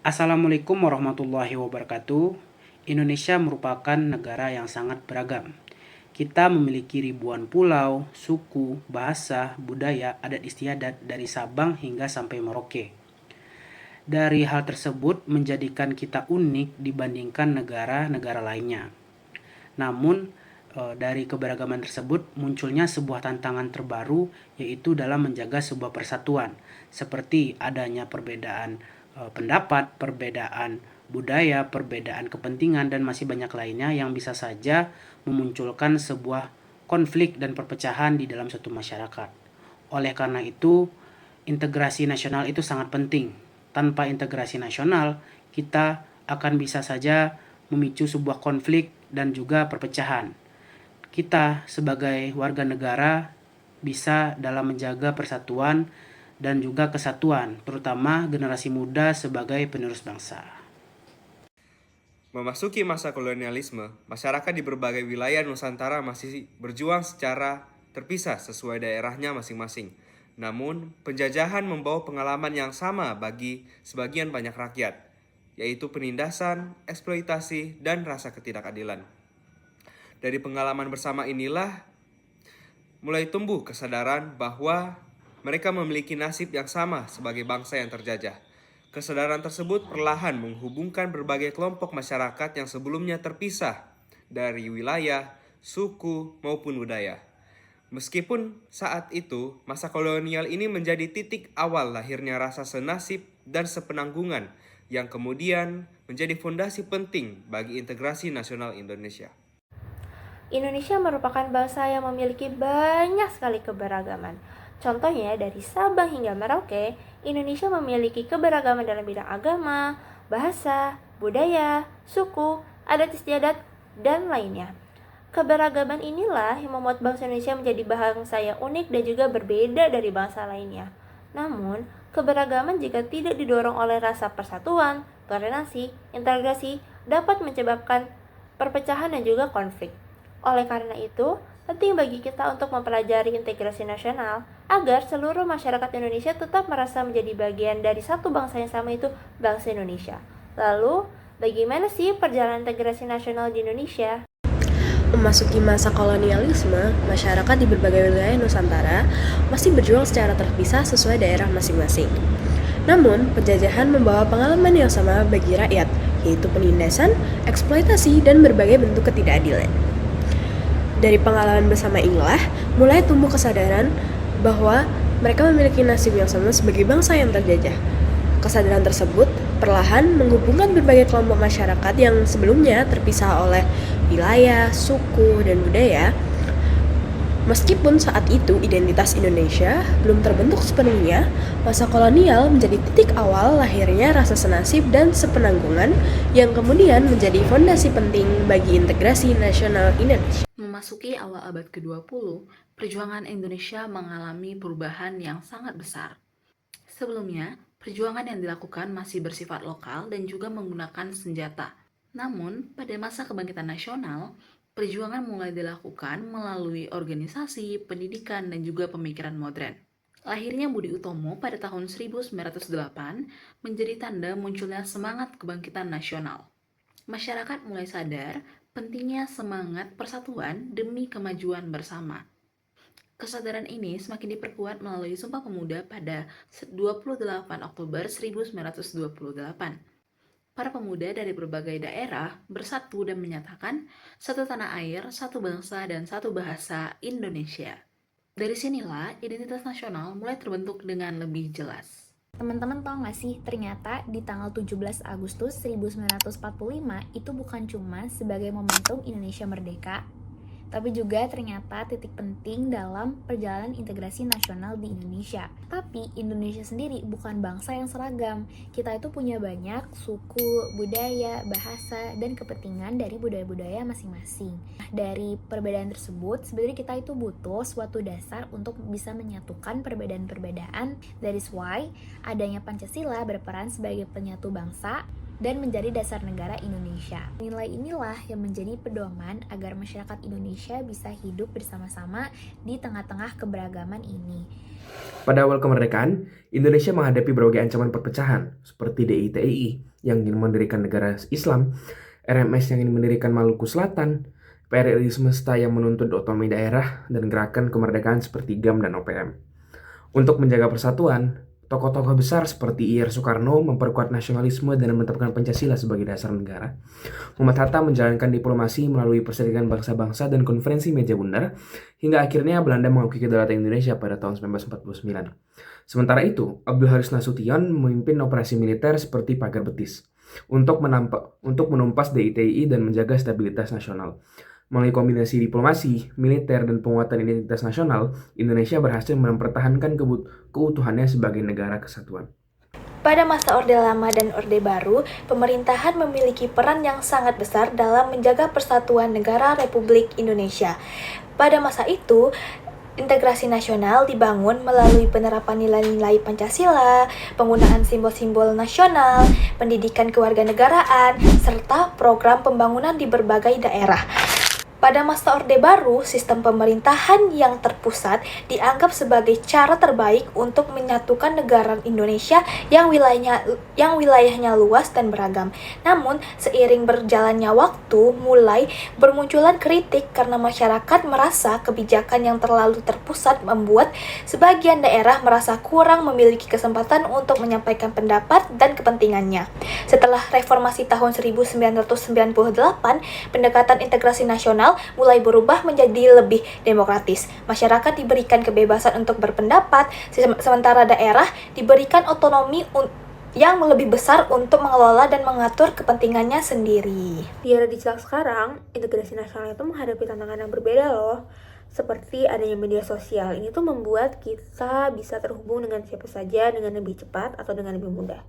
Assalamualaikum warahmatullahi wabarakatuh. Indonesia merupakan negara yang sangat beragam. Kita memiliki ribuan pulau, suku, bahasa, budaya, adat istiadat dari Sabang hingga sampai Merauke. Dari hal tersebut menjadikan kita unik dibandingkan negara-negara lainnya. Namun, dari keberagaman tersebut munculnya sebuah tantangan terbaru, yaitu dalam menjaga sebuah persatuan, seperti adanya perbedaan pendapat, perbedaan budaya, perbedaan kepentingan, dan masih banyak lainnya yang bisa saja memunculkan sebuah konflik dan perpecahan di dalam suatu masyarakat. Oleh karena itu, integrasi nasional itu sangat penting. Tanpa integrasi nasional, kita akan bisa saja memicu sebuah konflik dan juga perpecahan. Kita sebagai warga negara bisa dalam menjaga persatuan dan juga kesatuan, terutama generasi muda sebagai penerus bangsa. Memasuki masa kolonialisme, masyarakat di berbagai wilayah Nusantara masih berjuang secara terpisah sesuai daerahnya masing-masing. Namun, penjajahan membawa pengalaman yang sama bagi sebagian banyak rakyat, yaitu penindasan, eksploitasi, dan rasa ketidakadilan. Dari pengalaman bersama inilah mulai tumbuh kesadaran bahwa mereka memiliki nasib yang sama sebagai bangsa yang terjajah. Kesadaran tersebut perlahan menghubungkan berbagai kelompok masyarakat yang sebelumnya terpisah dari wilayah, suku, maupun budaya. Meskipun saat itu, masa kolonial ini menjadi titik awal lahirnya rasa senasib dan sepenanggungan yang kemudian menjadi fondasi penting bagi integrasi nasional Indonesia. Indonesia merupakan bangsa yang memiliki banyak sekali keberagaman. Contohnya, dari Sabang hingga Merauke, Indonesia memiliki keberagaman dalam bidang agama, bahasa, budaya, suku, adat istiadat, dan lainnya. Keberagaman inilah yang membuat bangsa Indonesia menjadi bangsa yang unik dan juga berbeda dari bangsa lainnya. Namun, keberagaman jika tidak didorong oleh rasa persatuan, toleransi, integrasi, dapat menyebabkan perpecahan dan juga konflik. Oleh karena itu, penting bagi kita untuk mempelajari integrasi nasional agar seluruh masyarakat Indonesia tetap merasa menjadi bagian dari satu bangsa yang sama, itu bangsa Indonesia. Lalu, bagaimana sih perjalanan integrasi nasional di Indonesia? Memasuki masa kolonialisme, masyarakat di berbagai wilayah Nusantara masih berjuang secara terpisah sesuai daerah masing-masing. Namun, penjajahan membawa pengalaman yang sama bagi rakyat, yaitu penindasan, eksploitasi, dan berbagai bentuk ketidakadilan. Dari pengalaman bersama inilah, mulai tumbuh kesadaran bahwa mereka memiliki nasib yang sama sebagai bangsa yang terjajah. Kesadaran tersebut perlahan menghubungkan berbagai kelompok masyarakat yang sebelumnya terpisah oleh wilayah, suku, dan budaya. Meskipun saat itu identitas Indonesia belum terbentuk sepenuhnya, masa kolonial menjadi titik awal lahirnya rasa senasib dan sepenanggungan yang kemudian menjadi fondasi penting bagi integrasi nasional Indonesia. Memasuki awal abad ke-20, perjuangan Indonesia mengalami perubahan yang sangat besar. Sebelumnya, perjuangan yang dilakukan masih bersifat lokal dan juga menggunakan senjata. Namun, pada masa kebangkitan nasional, perjuangan mulai dilakukan melalui organisasi, pendidikan, dan juga pemikiran modern. Lahirnya Budi Utomo pada tahun 1908 menjadi tanda munculnya semangat kebangkitan nasional. Masyarakat mulai sadar pentingnya semangat persatuan demi kemajuan bersama. Kesadaran ini semakin diperkuat melalui Sumpah Pemuda pada 28 Oktober 1928. Para pemuda dari berbagai daerah bersatu dan menyatakan satu tanah air, satu bangsa, dan satu bahasa Indonesia. Dari sinilah identitas nasional mulai terbentuk dengan lebih jelas. Teman-teman tahu nggak sih, ternyata di tanggal 17 Agustus 1945 itu bukan cuma sebagai momentum Indonesia merdeka, tapi juga ternyata titik penting dalam perjalanan integrasi nasional di Indonesia. Tapi Indonesia sendiri bukan bangsa yang seragam. Kita itu punya banyak suku, budaya, bahasa, dan kepentingan dari budaya-budaya masing-masing. Nah, dari perbedaan tersebut, sebenarnya kita itu butuh suatu dasar untuk bisa menyatukan perbedaan-perbedaan. That is why adanya Pancasila berperan sebagai penyatu bangsa dan menjadi dasar negara Indonesia. Nilai inilah yang menjadi pedoman agar masyarakat Indonesia bisa hidup bersama-sama di tengah-tengah keberagaman ini. Pada awal kemerdekaan, Indonesia menghadapi berbagai ancaman perpecahan, seperti DITII yang ingin mendirikan negara Islam, RMS yang ingin mendirikan Maluku Selatan, PRRI semesta yang menuntut otonomi daerah, dan gerakan kemerdekaan seperti GAM dan OPM. Untuk menjaga persatuan, tokoh-tokoh besar seperti I.R. Soekarno memperkuat nasionalisme dan menetapkan Pancasila sebagai dasar negara. Muhammad Hatta menjalankan diplomasi melalui Perserikatan Bangsa-Bangsa dan Konferensi Meja Bundar, hingga akhirnya Belanda mengakui kedaulatan Indonesia pada tahun 1949. Sementara itu, Abdul Haris Nasution memimpin operasi militer seperti Pagar Betis untuk menumpas DITII dan menjaga stabilitas nasional. Melalui kombinasi diplomasi, militer, dan penguatan identitas nasional, Indonesia berhasil mempertahankan keutuhannya sebagai negara kesatuan. Pada masa Orde Lama dan Orde Baru, pemerintahan memiliki peran yang sangat besar dalam menjaga persatuan negara Republik Indonesia. Pada masa itu, integrasi nasional dibangun melalui penerapan nilai-nilai Pancasila, penggunaan simbol-simbol nasional, pendidikan kewarganegaraan, serta program pembangunan di berbagai daerah. Pada masa Orde Baru, sistem pemerintahan yang terpusat dianggap sebagai cara terbaik untuk menyatukan negara Indonesia yang wilayahnya luas dan beragam. Namun, seiring berjalannya waktu, mulai bermunculan kritik karena masyarakat merasa kebijakan yang terlalu terpusat membuat sebagian daerah merasa kurang memiliki kesempatan untuk menyampaikan pendapat dan kepentingannya. Setelah reformasi tahun 1998, pendekatan integrasi nasional mulai berubah menjadi lebih demokratis. Masyarakat diberikan kebebasan untuk berpendapat, sementara daerah diberikan otonomi yang lebih besar untuk mengelola dan mengatur kepentingannya sendiri. Di era digital sekarang, integrasi nasional itu menghadapi tantangan yang berbeda loh. Seperti adanya media sosial, ini tuh membuat kita bisa terhubung dengan siapa saja dengan lebih cepat atau dengan lebih mudah.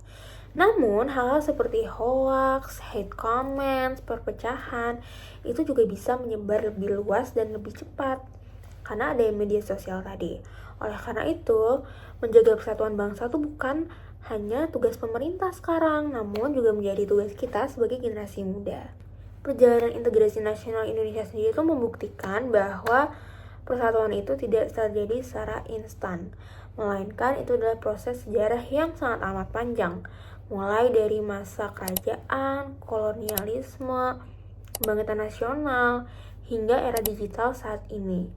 Namun, hal-hal seperti hoax, hate comments, perpecahan, itu juga bisa menyebar lebih luas dan lebih cepat karena ada media sosial tadi. Oleh karena itu, menjaga persatuan bangsa itu bukan hanya tugas pemerintah sekarang, namun juga menjadi tugas kita sebagai generasi muda. Perjalanan integrasi nasional Indonesia sendiri itu membuktikan bahwa persatuan itu tidak terjadi secara instan, melainkan itu adalah proses sejarah yang sangat amat panjang, mulai dari masa kerajaan, kolonialisme, kebangkitan nasional, hingga era digital saat ini.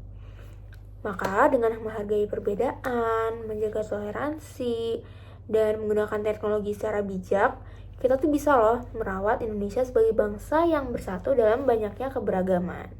Maka dengan menghargai perbedaan, menjaga toleransi, dan menggunakan teknologi secara bijak, kita tuh bisa loh merawat Indonesia sebagai bangsa yang bersatu dalam banyaknya keberagaman.